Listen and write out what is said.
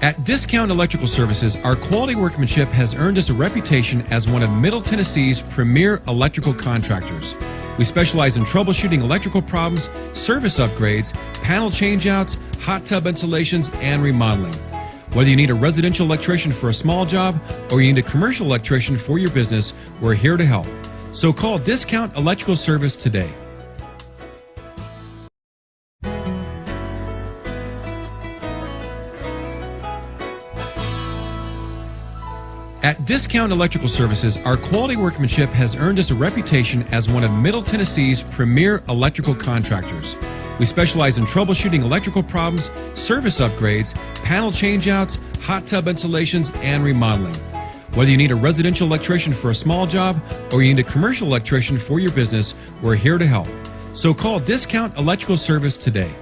At Discount Electrical Services, our quality workmanship has earned us a reputation as one of Middle Tennessee's premier electrical contractors. We specialize in troubleshooting electrical problems, service upgrades, panel changeouts, hot tub installations, and remodeling. Whether you need a residential electrician for a small job or you need a commercial electrician for your business, we're here to help. So call Discount Electrical Service today. At Discount Electrical Services, our quality workmanship has earned us a reputation as one of Middle Tennessee's premier electrical contractors. We specialize in troubleshooting electrical problems, service upgrades, panel changeouts, hot tub installations, and remodeling. Whether you need a residential electrician for a small job or you need a commercial electrician for your business, we're here to help. So call Discount Electrical Service today.